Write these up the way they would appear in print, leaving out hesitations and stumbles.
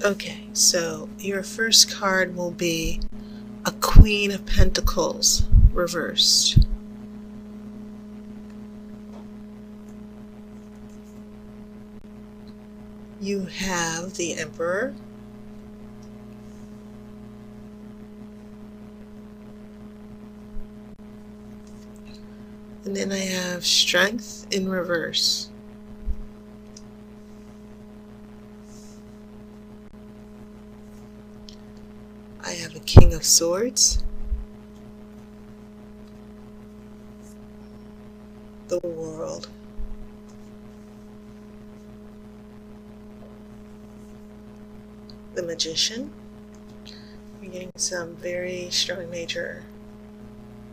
Okay, so your first card will be a Queen of Pentacles reversed. You have the Emperor. And then I have Strength in reverse. I have a King of Swords. The World. The Magician. We're getting some very strong major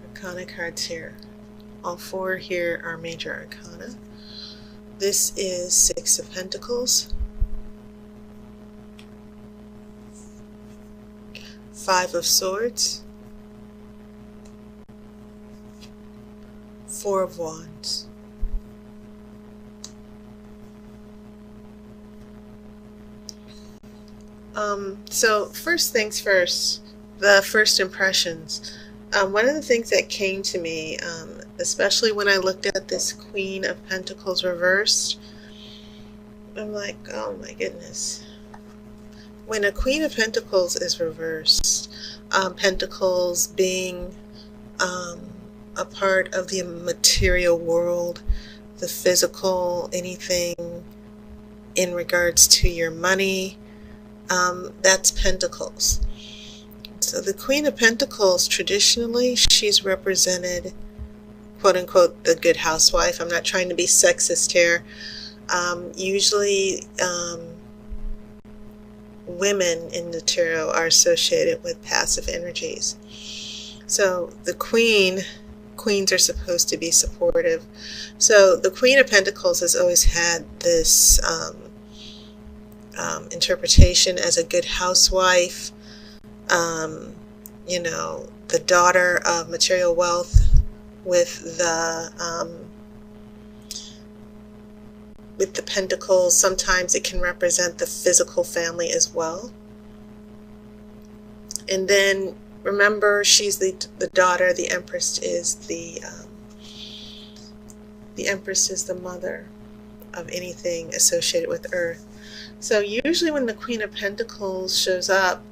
arcana cards here. All four here are major arcana. This is Six of Pentacles. Five of Swords. Four of Wands. So first things first, the first impressions. One of the things that came to me, especially when I looked at this Queen of Pentacles reversed, I'm like, oh my goodness. When a Queen of Pentacles is reversed, Pentacles being a part of the material world, the physical, anything in regards to your money, that's Pentacles. So the Queen of Pentacles, traditionally, she's represented, quote unquote, the good housewife. I'm not trying to be sexist here. Usually, women in the tarot are associated with passive energies. So the queens are supposed to be supportive. So the Queen of Pentacles has always had this interpretation as a good housewife, you know, the daughter of material wealth with the pentacles. Sometimes it can represent the physical family as well. And then remember, she's the daughter. The Empress is the Empress is the mother of anything associated with Earth. So usually when the Queen of Pentacles shows up,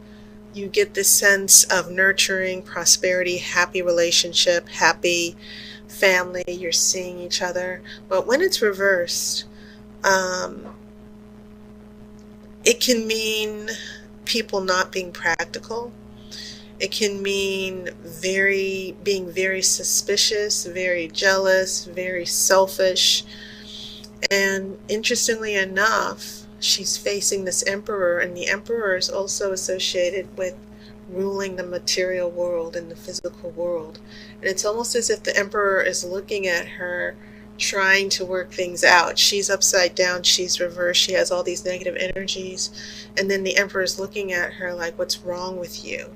you get this sense of nurturing, prosperity, happy relationship, happy family. You're seeing each other. But when it's reversed, it can mean people not being practical. It can mean being very suspicious, very jealous, very selfish. And interestingly enough, she's facing this Emperor, and the Emperor is also associated with ruling the material world and the physical world. And it's almost as if the Emperor is looking at her, trying to work things out. She's upside down, she's reversed, she has all these negative energies, and then the Emperor is looking at her like, what's wrong with you?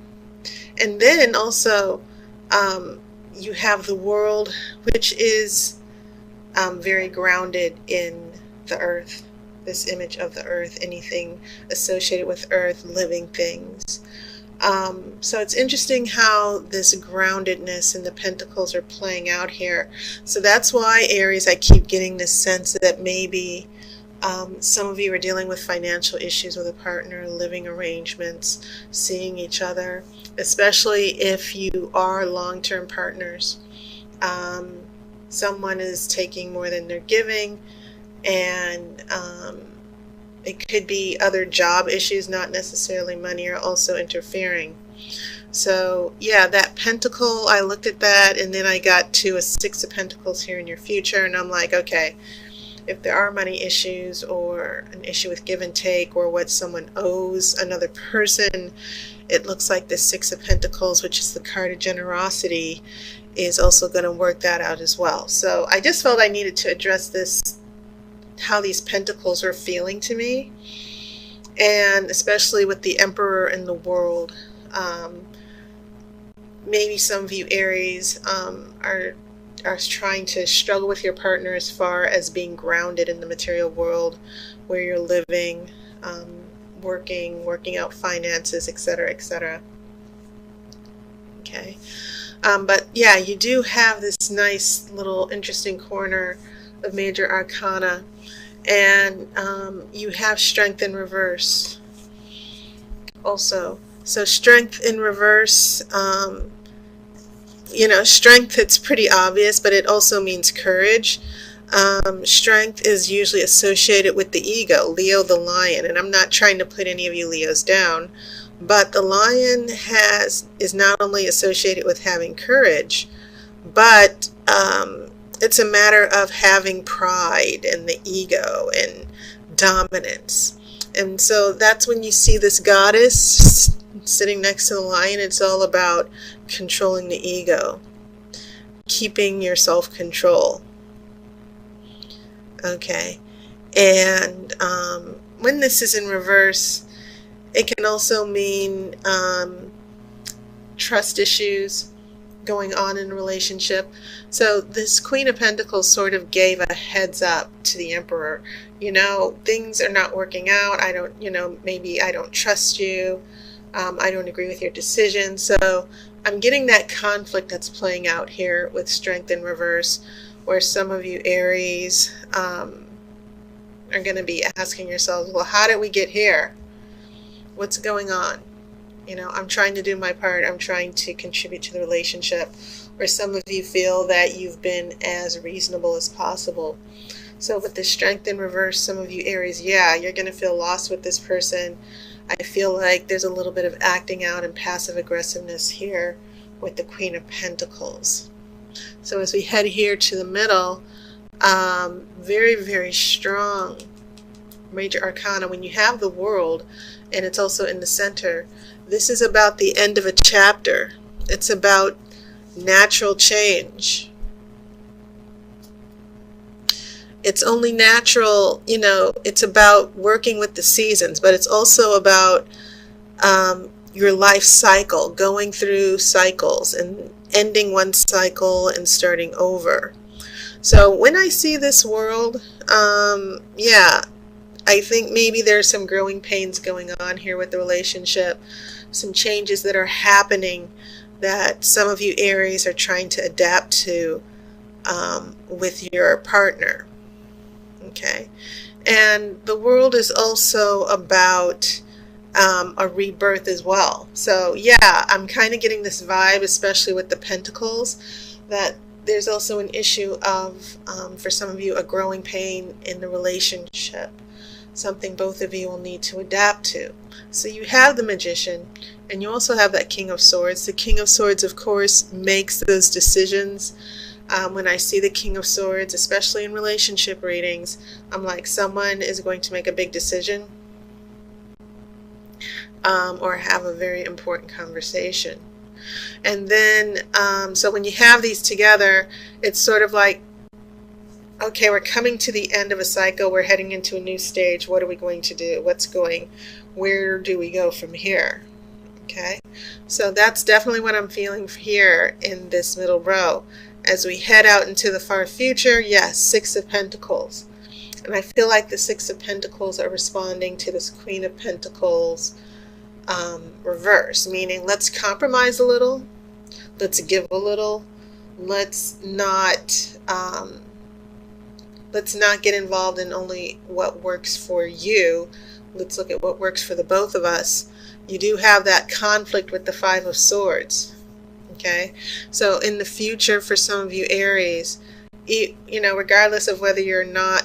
And then also you have the world, which is very grounded in the earth, this image of the earth, anything associated with earth, living things. So it's interesting how this groundedness and the pentacles are playing out here. So that's why, Aries, I keep getting this sense that maybe some of you are dealing with financial issues with a partner, living arrangements, seeing each other, especially if you are long-term partners. Someone is taking more than they're giving, and it could be other job issues, not necessarily money, are also interfering. So yeah, that pentacle, I looked at that, and then I got to a Six of Pentacles here in your future, and I'm like, okay, if there are money issues or an issue with give and take or what someone owes another person, it looks like the Six of Pentacles, which is the card of generosity, is also going to work that out as well. So I just felt I needed to address this, how these pentacles are feeling to me, and especially with the Emperor in the world. Maybe some of you, Aries, are trying to struggle with your partner as far as being grounded in the material world where you're living, working out finances, etc., etc. Okay. But yeah, you do have this nice little interesting corner of major arcana, and you have strength in reverse also. So strength in reverse, strength, it's pretty obvious, but it also means courage. Strength is usually associated with the ego, Leo the lion, and I'm not trying to put any of you Leos down, but the lion is not only associated with having courage, but it's a matter of having pride and the ego and dominance. And so that's when you see this goddess sitting next to the lion. It's all about controlling the ego, keeping your self-control. Okay, and when this is in reverse, it can also mean trust issues going on in a relationship. So this Queen of Pentacles sort of gave a heads up to the Emperor. Things are not working out. Maybe I don't trust you. I don't agree with your decision. So I'm getting that conflict that's playing out here with strength in reverse, where some of you Aries are going to be asking yourselves, well, how did we get here? What's going on? I'm trying to do my part. I'm trying to contribute to the relationship. Or some of you feel that you've been as reasonable as possible. So with the strength in reverse, some of you Aries, yeah, you're going to feel lost with this person. I feel like there's a little bit of acting out and passive aggressiveness here with the Queen of Pentacles. So as we head here to the middle, very, very strong major arcana. When you have the World, and it's also in the center, this is about the end of a chapter. It's about natural change. It's only natural, it's about working with the seasons, but it's also about your life cycle, going through cycles and ending one cycle and starting over. So when I see this World, yeah, I think maybe there's some growing pains going on here with the relationship, some changes that are happening that some of you Aries are trying to adapt to with your partner. Okay, and the World is also about a rebirth as well. So yeah, I'm kind of getting this vibe, especially with the Pentacles, that there's also an issue of, for some of you, a growing pain in the relationship, something both of you will need to adapt to. So you have the Magician, and you also have that King of Swords. The King of Swords, of course, makes those decisions. When I see the King of Swords, especially in relationship readings, I'm like, someone is going to make a big decision or have a very important conversation. And then, so when you have these together, it's sort of like, okay, we're coming to the end of a cycle. We're heading into a new stage. What are we going to do? Where do we go from here? Okay, so that's definitely what I'm feeling here in this middle row. As we head out into the far future, yes, Six of Pentacles. And I feel like the Six of Pentacles are responding to this Queen of Pentacles reverse, meaning let's compromise a little, let's give a little, let's not get involved in only what works for you. Let's look at what works for the both of us. You do have that conflict with the Five of Swords. Okay, so in the future, for some of you Aries, regardless of whether you're not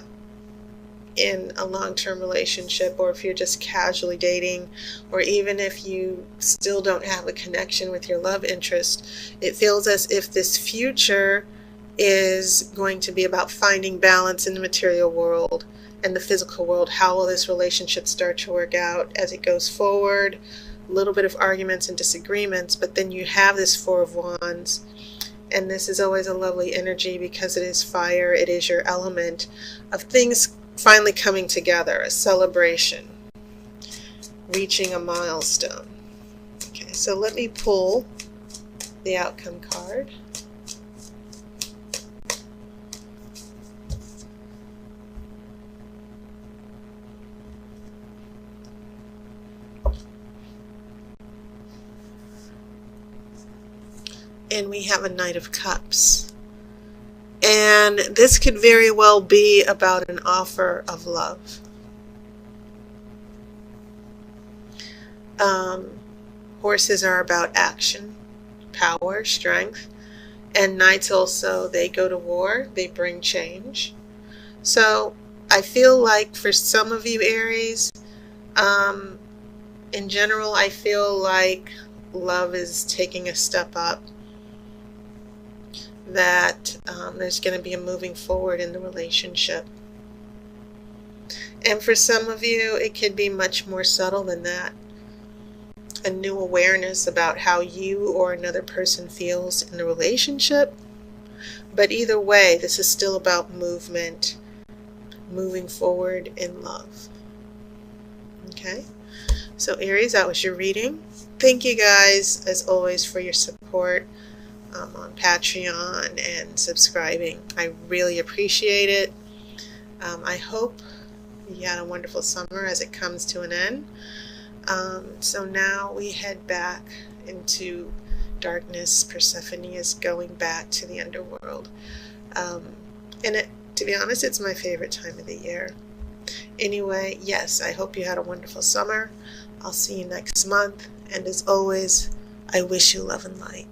in a long-term relationship, or if you're just casually dating, or even if you still don't have a connection with your love interest, it feels as if this future is going to be about finding balance in the material world and the physical world. How will this relationship start to work out as it goes forward? A little bit of arguments and disagreements, but then you have this Four of Wands, and this is always a lovely energy because it is fire. It is your element of things finally coming together, a celebration, reaching a milestone. Okay, so let me pull the outcome card. and we have a Knight of Cups. And this could very well be about an offer of love. Horses are about action, power, strength. And knights also, they go to war, they bring change. So I feel like for some of you Aries, in general, I feel like love is taking a step up. That there's going to be a moving forward in the relationship. And for some of you, it could be much more subtle than that. A new awareness about how you or another person feels in the relationship. But either way, this is still about movement, moving forward in love. Okay? So Aries, that was your reading. Thank you guys, as always, for your support on Patreon and subscribing. I really appreciate it. I hope you had a wonderful summer as it comes to an end. So now we head back into darkness. Persephone is going back to the underworld. And to be honest, it's my favorite time of the year. Anyway, yes, I hope you had a wonderful summer. I'll see you next month. And as always, I wish you love and light.